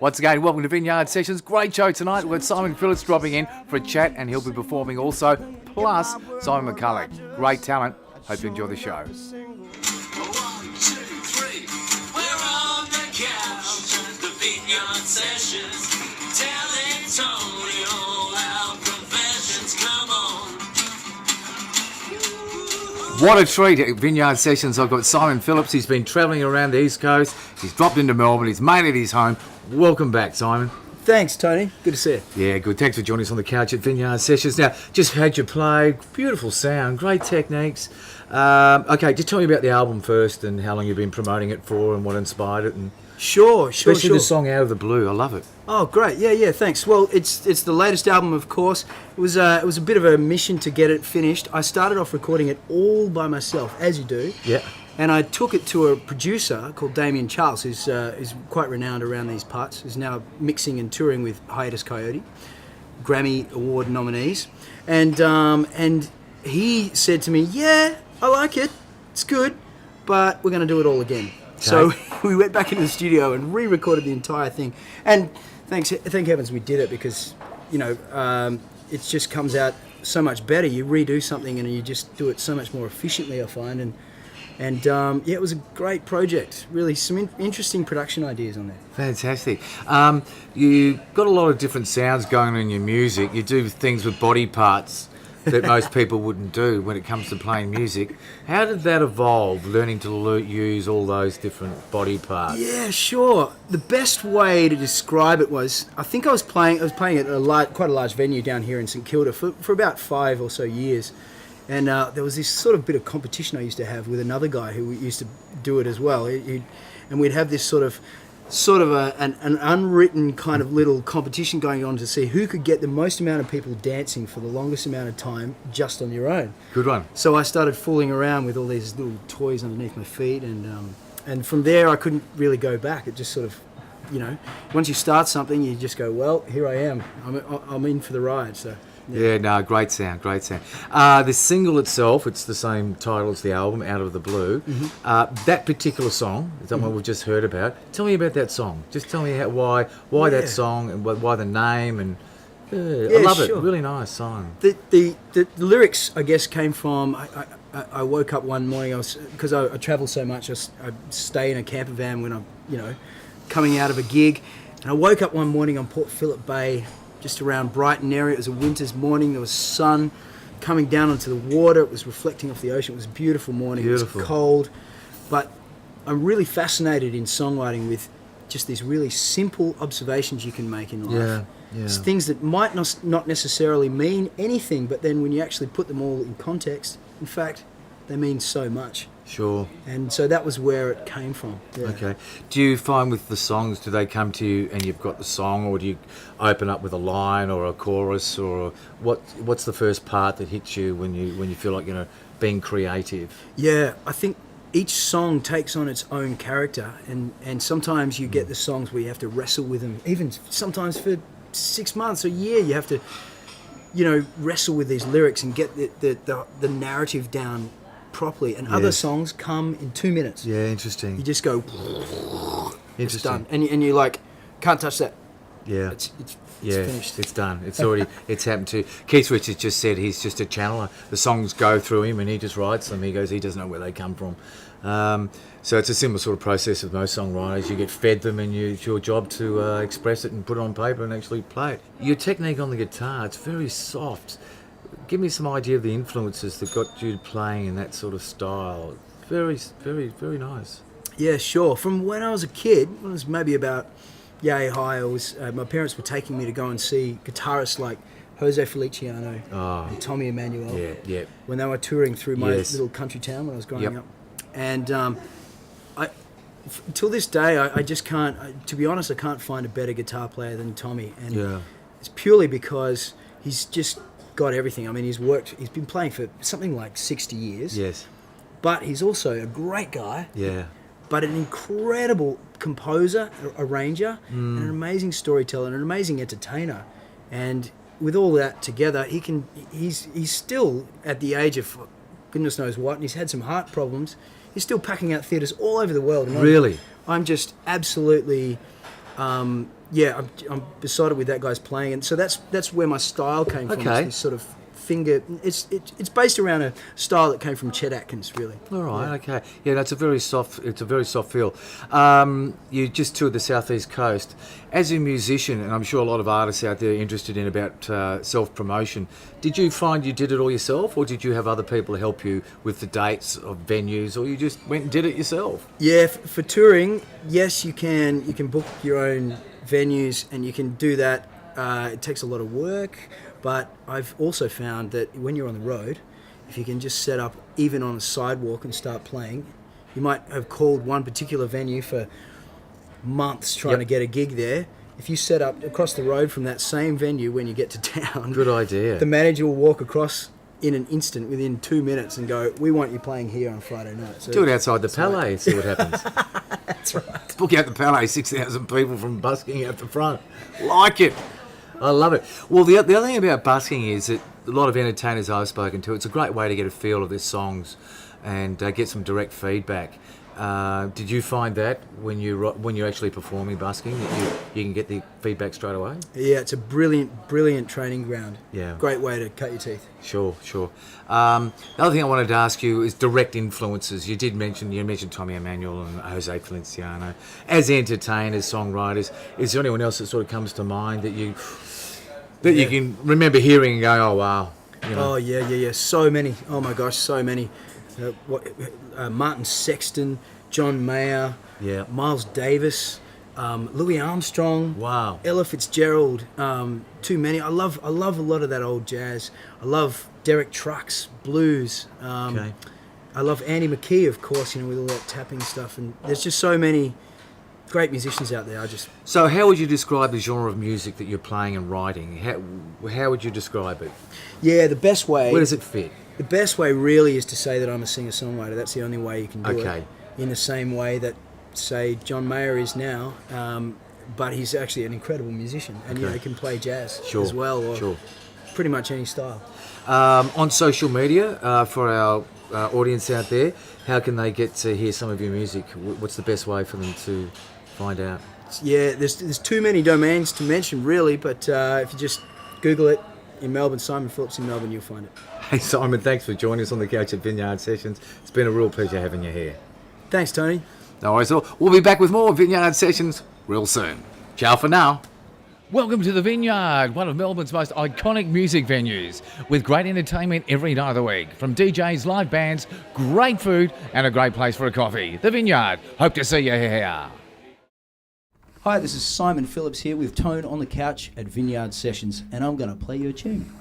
Once again, welcome to Vineyard Sessions. Great show tonight. We've got Simon Phillips dropping in for a chat, and he'll be performing also, plus Simon McCullough. Great talent. Hope you enjoy the show. 1, 2, 3. We're on the couch at the Vineyard Sessions. Telling Tony all our confessions. Come on. What a treat at Vineyard Sessions. I've got Simon Phillips. He's been travelling around the East Coast. He's dropped into Melbourne. He's made it his home. Welcome back, Simon. Thanks, Tony. Good to see you. Yeah, good. Thanks for joining us on the couch at Vineyard Sessions. Now, just heard you play. Beautiful sound. Great techniques. Okay, just tell me about the album first and how long you've been promoting it for and what inspired it. And Sure. especially the song Out of the Blue. I love it. Oh, great. Yeah, thanks. Well, it's the latest album, of course. It was a bit of a mission to get it finished. I started off recording it all by myself, as you do. Yeah. And I took it to a producer called Damien Charles, who's quite renowned around these parts. He's now mixing and touring with Hiatus Coyote, Grammy Award nominees. And he said to me, yeah, I like it. It's good, but we're going to do it all again. Okay. So we went back into the studio and re-recorded the entire thing. And thank heavens we did it, because, it just comes out so much better. You redo something and you just do it so much more efficiently, I find. And it was a great project. Really, some interesting production ideas on there. Fantastic. You got a lot of different sounds going on in your music. You do things with body parts that most people wouldn't do when it comes to playing music. How did that evolve, learning to use all those different body parts? Yeah, sure. The best way to describe it was, I think I was playing at quite a large venue down here in St Kilda for about 5 or so years. And there was this sort of bit of competition I used to have with another guy who used to do it as well. And we'd have this sort of an unwritten kind of little competition going on to see who could get the most amount of people dancing for the longest amount of time just on your own. Good one. So I started fooling around with all these little toys underneath my feet, and from there I couldn't really go back. It just sort of, once you start something, you just go, well, here I am. I'm in for the ride. So. Yeah, no, great sound. The single itself, it's the same title as the album, Out of the Blue. Mm-hmm. That particular song is the one we've just heard about. Tell me about that song. Just tell me why that song and why the name. And I love it. Really nice song. The lyrics, I guess, came from. I woke up one morning. Because I travel so much. I stay in a camper van when I'm coming out of a gig, and I woke up one morning on Port Phillip Bay, just around Brighton area. It was a winter's morning. There was sun coming down onto the water. It was reflecting off the ocean. It was a beautiful morning. Beautiful. It was cold. But I'm really fascinated in songwriting with just these really simple observations you can make in life. Yeah. It's things that might not necessarily mean anything, but then when you actually put them all in context, in fact, they mean so much. Sure. And so that was where it came from. Yeah. Okay. Do you find with the songs, do they come to you and you've got the song, or do you open up with a line or a chorus, or what's the first part that hits you when you feel like being creative? Yeah, I think each song takes on its own character, and sometimes you get the songs where you have to wrestle with them, even sometimes for 6 months or a year. You have to wrestle with these lyrics and get the narrative down properly, and other songs come in 2 minutes. Yeah, interesting. You just go, interesting. It's done, and you're like, can't touch that. Yeah, it's finished. It's done. It's already. It's happened to Keith Richards. Just said he's just a channeler. The songs go through him, and he just writes them. He goes, he doesn't know where they come from. So it's a similar sort of process with most songwriters. You get fed them, and it's your job to express it and put it on paper and actually play it. Your technique on the guitar, it's very soft. Give me some idea of the influences that got you playing in that sort of style. Very, very, very nice. Yeah, sure. From when I was a kid, when I was maybe about yay high, my parents were taking me to go and see guitarists like Jose Feliciano and Tommy Emmanuel. Yeah. When they were touring through my little country town when I was growing up. And till this day, I just can't, to be honest, I can't find a better guitar player than Tommy. And it's purely because he's just got everything. I mean, he's been playing for something like 60 years. Yes. But he's also a great guy. Yeah. But an incredible composer, arranger, and an amazing storyteller, and an amazing entertainer. And with all that together, he's still at the age of goodness knows what, and he's had some heart problems. He's still packing out theatres all over the world. And really? I'm just absolutely Yeah, I'm besotted with that guy's playing, and so that's where my style came from. Okay. This sort of finger. It's based around a style that came from Chet Atkins, really. All right, okay. Yeah, that's a very soft. It's a very soft feel. You just toured the southeast coast. As a musician, and I'm sure a lot of artists out there are interested in about self-promotion. Did you find you did it all yourself, or did you have other people help you with the dates of venues, or you just went and did it yourself? Yeah, for touring, yes, you can. You can book your own venues, and you can do that. It takes a lot of work, but I've also found that when you're on the road, if you can just set up even on a sidewalk and start playing, you might have called one particular venue for months trying to get a gig there. If you set up across the road from that same venue when you get to town, Good idea. the manager will walk across in an instant, within 2 minutes, and go, "We want you playing here on Friday night." So Do it outside the Palais, see what happens. that's right. Book out the Palais, 6,000 people from busking out the front. Like it. I love it. Well, the other thing about busking is that a lot of entertainers I've spoken to, it's a great way to get a feel of their songs and get some direct feedback. Did you find that when you're actually performing busking, that you can get the feedback straight away? Yeah, it's a brilliant training ground. Yeah. Great way to cut your teeth. Sure. The other thing I wanted to ask you is direct influences. You mentioned Tommy Emmanuel and Jose Feliciano. As entertainers, songwriters, is there anyone else that sort of comes to mind that you can remember hearing and going, oh wow? You know? Oh yeah. So many. Oh my gosh, so many. Martin Sexton, John Mayer, Miles Davis, Louis Armstrong, Wow. Ella Fitzgerald. Too many. I love a lot of that old jazz. I love Derek Trucks, blues. Okay. I love Andy McKee, of course, with all that tapping stuff. And there's just so many great musicians out there. So how would you describe the genre of music that you're playing and writing? How would you describe it? Yeah, the best way. Where does it fit? The best way really is to say that I'm a singer-songwriter. That's the only way you can do Okay. it. In the same way that, say, John Mayer is now, but he's actually an incredible musician, and he can play jazz as well, or pretty much any style. On social media, for our audience out there, how can they get to hear some of your music? What's the best way for them to find out? Yeah, there's too many domains to mention, really, but if you just Google it in Melbourne, Simon Phillips in Melbourne, you'll find it. Hey Simon, thanks for joining us on the couch at Vineyard Sessions. It's been a real pleasure having you here. Thanks, Tony. No worries at all. We'll be back with more Vineyard Sessions real soon. Ciao for now. Welcome to the Vineyard, one of Melbourne's most iconic music venues, with great entertainment every night of the week. From DJs, live bands, great food, and a great place for a coffee. The Vineyard. Hope to see you here. Hi, this is Simon Phillips here with Tone on the couch at Vineyard Sessions, and I'm going to play you a tune.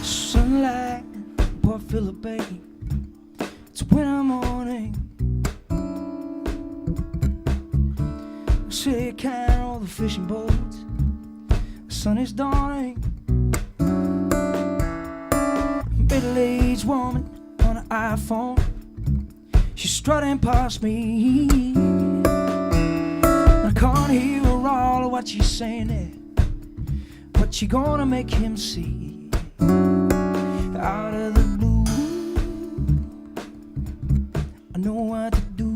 Sunlight, Port Phillip Bay. It's winter morning. See, count all the fishing boats. The sun is dawning. Middle-aged woman on an iPhone. She's strutting past me. I can't hear all of what she's saying there, but she gonna make him see. Out of the blue, I know what to do.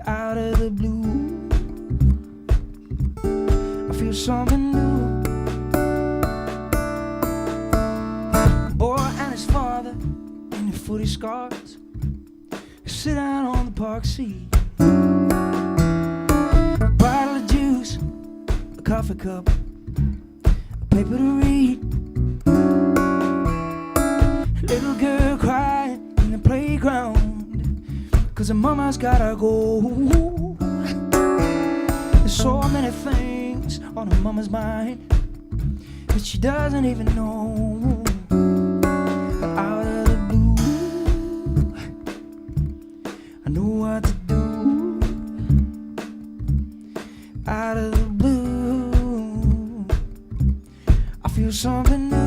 Out of the blue, I feel something new. Boy and his father in their footy scarves sit down on the park seat. A bottle of juice, a coffee cup, a paper to read. Little girl crying in the playground 'cause her mama's gotta go. There's so many things on her mama's mind that she doesn't even know. Out of the blue, I know what to do. Out of the blue, I feel something new.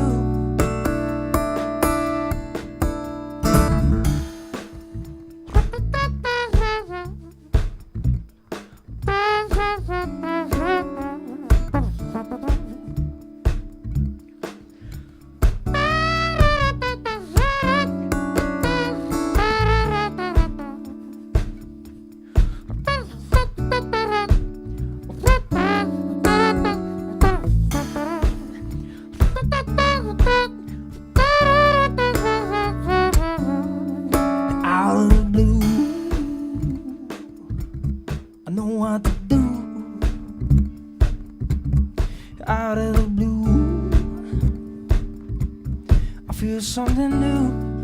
something new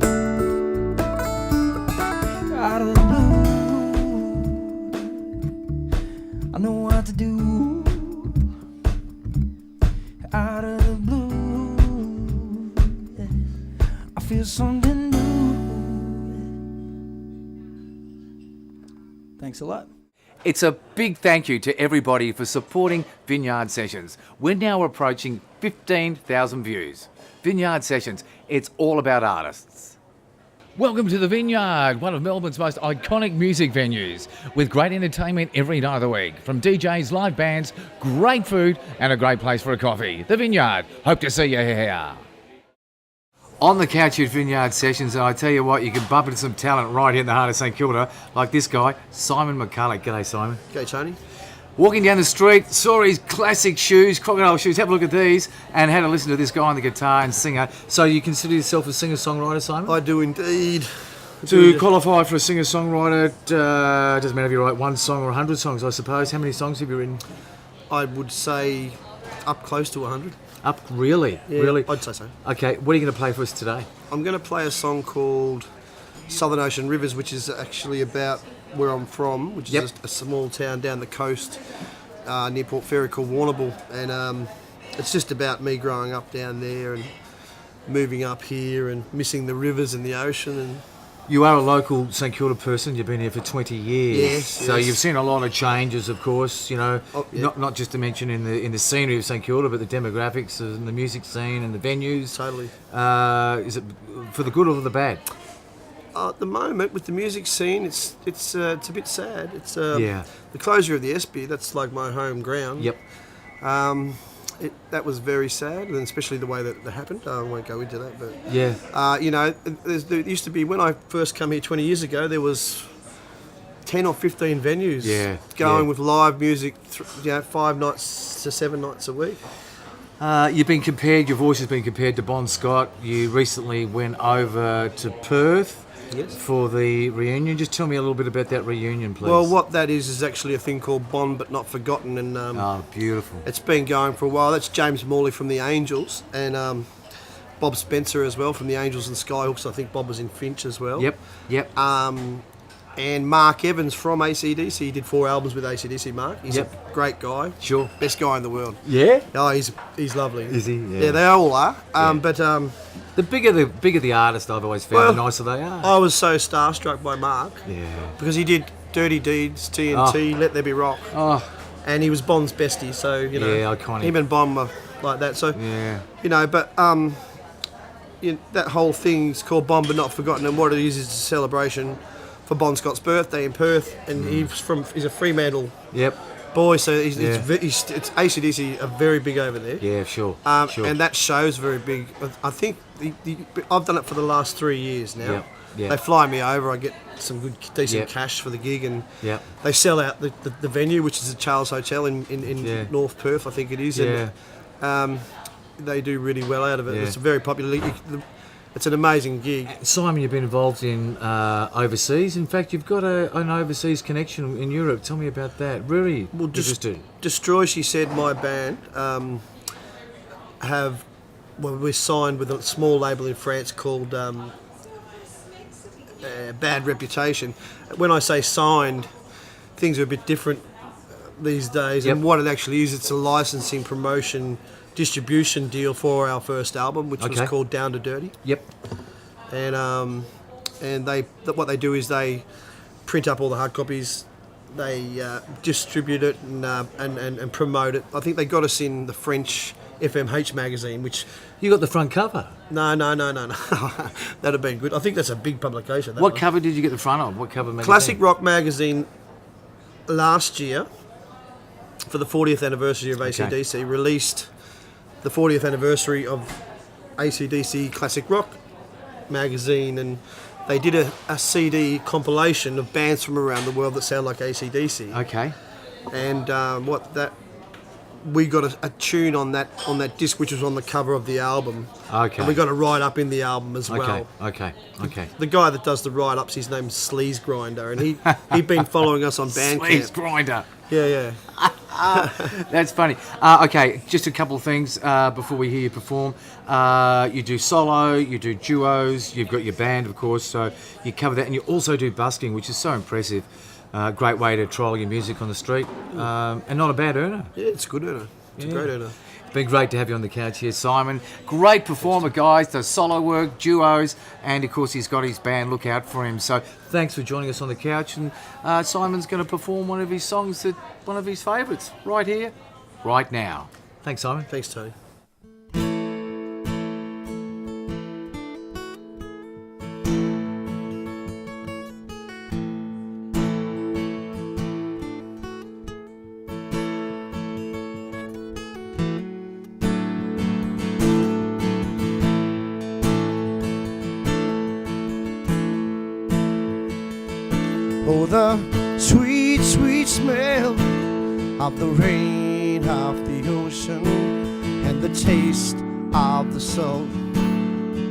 out of the blue. I know what to do out of the blue. Yeah. I feel something new. Thanks a lot. It's a big thank you to everybody for supporting Vineyard Sessions. We're now approaching 15,000 views. Vineyard Sessions, it's all about artists. Welcome to the Vineyard, one of Melbourne's most iconic music venues, with great entertainment every night of the week. From DJs, live bands, great food, and a great place for a coffee. The Vineyard. Hope to see you here. On the couch at Vineyard Sessions, and I tell you what, you can bump into some talent right here in the heart of St Kilda, like this guy, Simon McCullough. G'day, Simon. G'day, Tony. Walking down the street, saw his classic shoes, crocodile shoes. Have a look at these, and had a listen to this guy on the guitar and singer. So you consider yourself a singer-songwriter, Simon? I do indeed. To qualify for a singer-songwriter, doesn't matter if you write one song or 100 songs, I suppose. How many songs have you written? I would say up close to 100. Up, really? Yeah, Really? I'd say so. Okay, what are you going to play for us today? I'm going to play a song called Southern Ocean Rivers, which is actually about where I'm from, which is a small town down the coast near Port Fairy called Warrnambool. And it's just about me growing up down there and moving up here and missing the rivers and the ocean. And You are a local St Kilda person. You've been here for 20 years. Yes, So yes. you've seen a lot of changes, of course. You know, Oh, yeah. not just to mention in the scenery of St Kilda, but the demographics and the music scene and the venues. Totally. Is it for the good or for the bad? At the moment, with the music scene, it's a bit sad. It's Yeah. the closure of the Espy. That's like my home ground. Yep. That was very sad, and especially the way that it happened. I won't go into that, but Yeah. there used to be, when I first come here 20 years ago, there was 10 or 15 venues going with live music, 5 nights to 7 nights a week. You've been compared. Your voice has been compared to Bon Scott. You recently went over to Perth. Yes. For the reunion. Just tell me a little bit about that reunion, please. Well, what that is actually a thing called Bond But Not Forgotten, and Oh, beautiful. it's been going for a while. That's James Morley from the Angels, and Bob Spencer as well from the Angels and Skyhooks. I think Bob was in Finch as well. Yep. And Mark Evans from AC/DC. He did 4 albums with AC/DC. Mark, he's a great guy. Sure. Best guy in the world. Yeah? Oh, he's lovely. Is he? Yeah, they all are. But The bigger the artist, I've always found, the nicer they are. I was so starstruck by Mark Yeah. because he did Dirty Deeds, TNT, Let There Be Rock, Oh, and he was Bond's bestie. So Yeah, iconic. him and Bond were like that. So yeah. but that whole thing's called Bond But Not Forgotten, and what it is a celebration for Bon Scott's birthday in Perth, and he's a Fremantle Yep. boy, so it's AC/DC are very big over there. Yeah, sure. Sure. And that show's very big. I think I've done it for the last 3 years now. Yep, yep. They fly me over. I get some good, decent Yep. cash for the gig, and Yep. they sell out the venue, which is the Charles Hotel in Yeah. North Perth, I think it is. Yeah. And they do really well out of it. Yeah. It's very popular. It's an amazing gig. Simon, you've been involved in overseas. In fact, you've got an overseas connection in Europe. Tell me about that. Really interested. Destroy, she said, my band we're signed with a small label in France called Bad Reputation. When I say signed, things are a bit different these days. Yep. And what it actually is, it's a licensing, promotion, distribution deal for our first album, which was called Down to Dirty. Yep. And what they do is they print up all the hard copies, they distribute it and promote it. I think they got us in the French FMH magazine, which You got the front cover. no, that'd have been good. I think that's a big publication. that What one. cover did you get the front of? What cover magazine? Classic Rock magazine last year, for the 40th anniversary of AC/DC, released the 40th anniversary of AC/DC Classic Rock magazine, and they did a CD compilation of bands from around the world that sound like AC/DC. Okay. And what that we got a tune on that disc, which was on the cover of the album. Okay. And we got a write-up in the album as well. Okay. The guy that does the write-ups, his name's Sleaze Grinder, and he'd been following us on Bandcamp. Sleaze Grinder. Yeah. That's funny. Okay, just a couple of things before we hear you perform. You do solo, you do duos, you've got your band, of course, so you cover that, and you also do busking, which is so impressive. Great way to trial your music on the street, and not a bad earner. Yeah, it's a good earner. It's a great earner. It's been great to have you on the couch here, Simon. Great performer, guys. Does solo work, duos, and of course he's got his band. Look out for him. So thanks for joining us on the couch. And Simon's going to perform one of his songs, one of his favourites, right here, right now. Thanks, Simon. Thanks, Tony. Oh, the sweet, sweet smell of the rain off the ocean, and the taste of the salt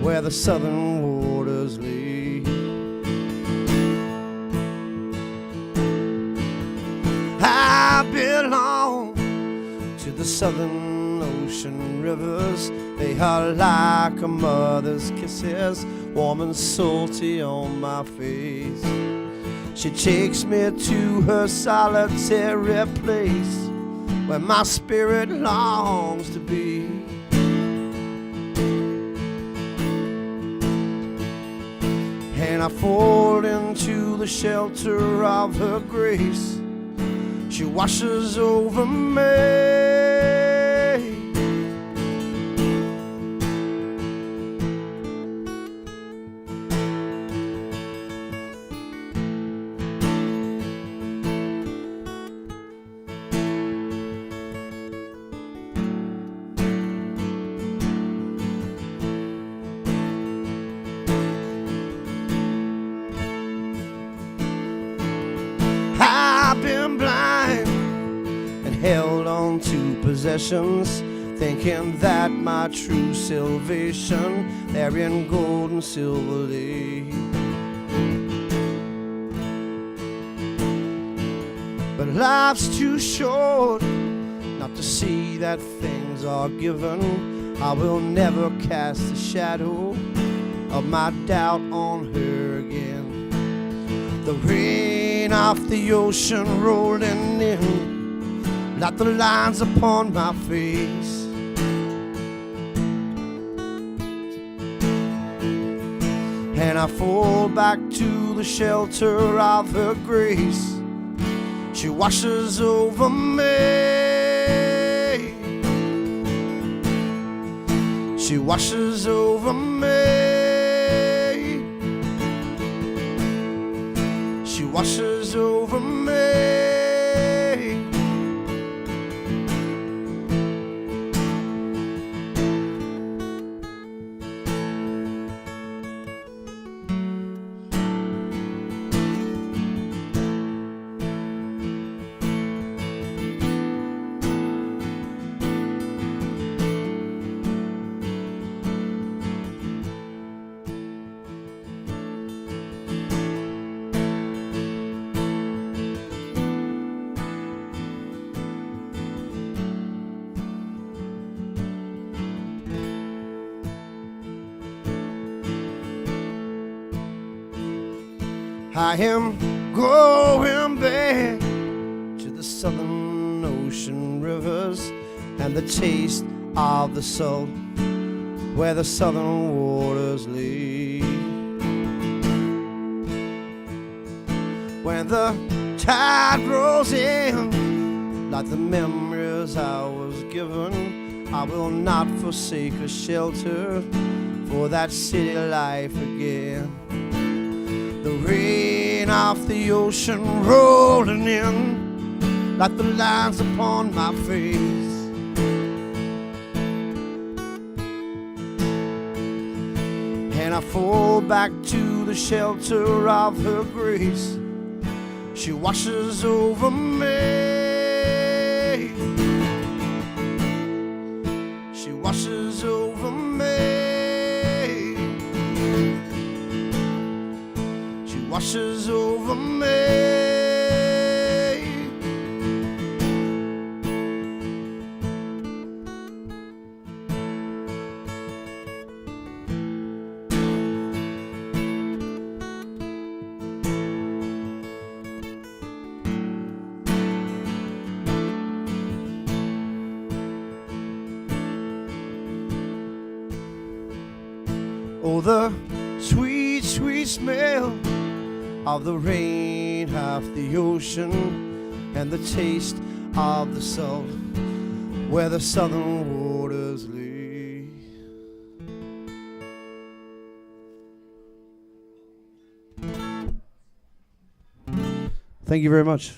where the southern waters lay. I belong to the southern ocean rivers. They are like a mother's kisses, warm and salty on my face. She takes me to her solitary place where my spirit longs to be. And I fall into the shelter of her grace. She washes over me. I've been blind and held on to possessions, thinking that my true salvation they're in gold and silver lay. But life's too short not to see that things are given. I will never cast a shadow of my doubt on her again. The rain off the ocean rolling in like the lines upon my face. And I fall back to the shelter of her grace. She washes over me. She washes over me. She washes over me. I am going back to the southern ocean rivers and the taste of the salt where the southern waters lay. When the tide rolls in like the memories I was given, I will not forsake a shelter for that city life again. The rain off the ocean rolling in like the lines upon my face. And I fall back to the shelter of her grace. She washes over me. washes over me. Oh, the sweet, sweet smell of the rain, half the ocean, and the taste of the salt where the southern waters lay. Thank you very much.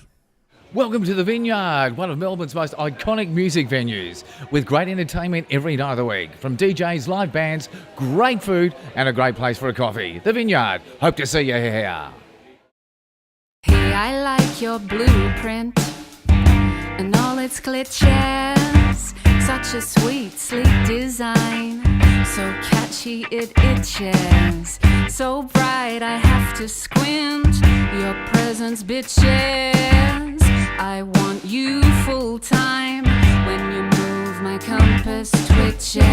Welcome to the Vineyard, one of Melbourne's most iconic music venues, with great entertainment every night of the week. From DJs, live bands, great food, and a great place for a coffee. The Vineyard. Hope to see you here. Hey, I like your blueprint and all its glitches. Such a sweet, sleek design. So catchy it itches. So bright I have to squint. Your presence, bitches. I want you full time. When you move, my compass twitches.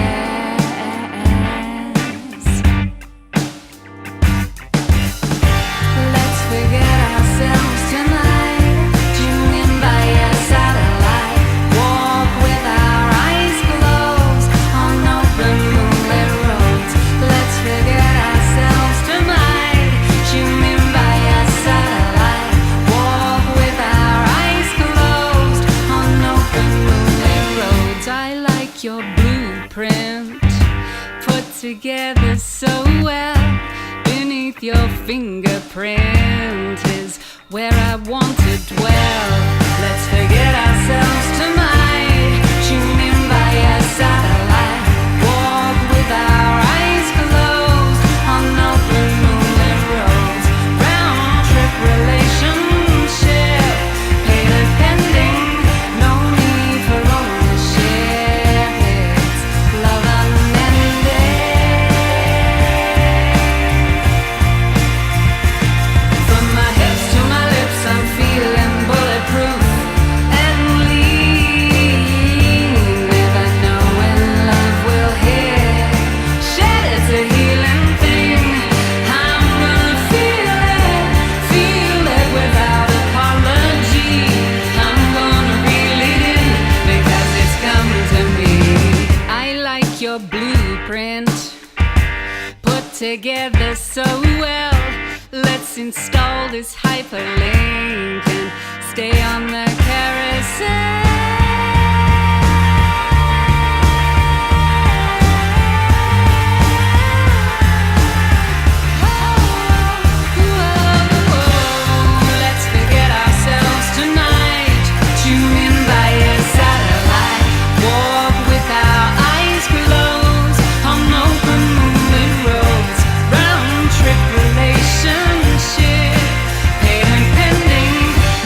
Let's forget ourselves tonight. Tune in by a satellite. Walk with our eyes closed on open moonlit roads. Let's forget ourselves tonight. Tune in by a satellite. Walk with our eyes closed on open moonlit roads. I like your blueprint, put together so well. Beneath your fingerprint is where I want to dwell. Let's forget ourselves tonight. Tune in by a satellite. Walk with our eyes closed on open moonlit roads. Round trip relationship, paid pending. No need for ownership. It's love unending. From my hips to my lips, I'm feeling bulletproof and lean. Never know when love will hit. Shed, it's a healing thing. I'm gonna feel it without apology. I'm gonna reel it in because it's coming to me. I like your blueprint, put together so well. Let's install this hyperlink and stay on the carousel. Let's forget ourselves tonight. Tune in by a satellite. Walk with our eyes closed on open moonlit roads. Round trip relationship, paid and pending.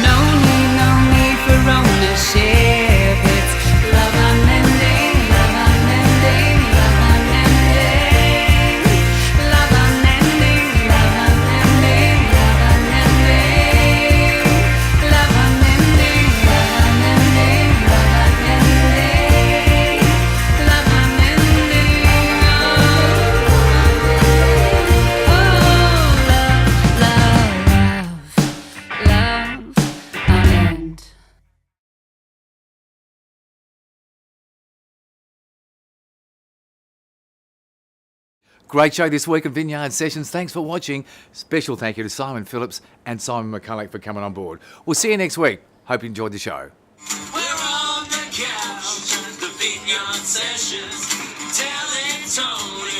No need for ownership. It's love unending, love unending, love unending. Love unending, love unending, love unending. Love unending, love unending, love unending. Love unending, love unend. Great show this week of Vineyard Sessions. Thanks for watching. Special thank you to Simon Phillips and Simon McCullough for coming on board. We'll see you next week. Hope you enjoyed the show. We're on the couch at the Vineyard Sessions, telling Tony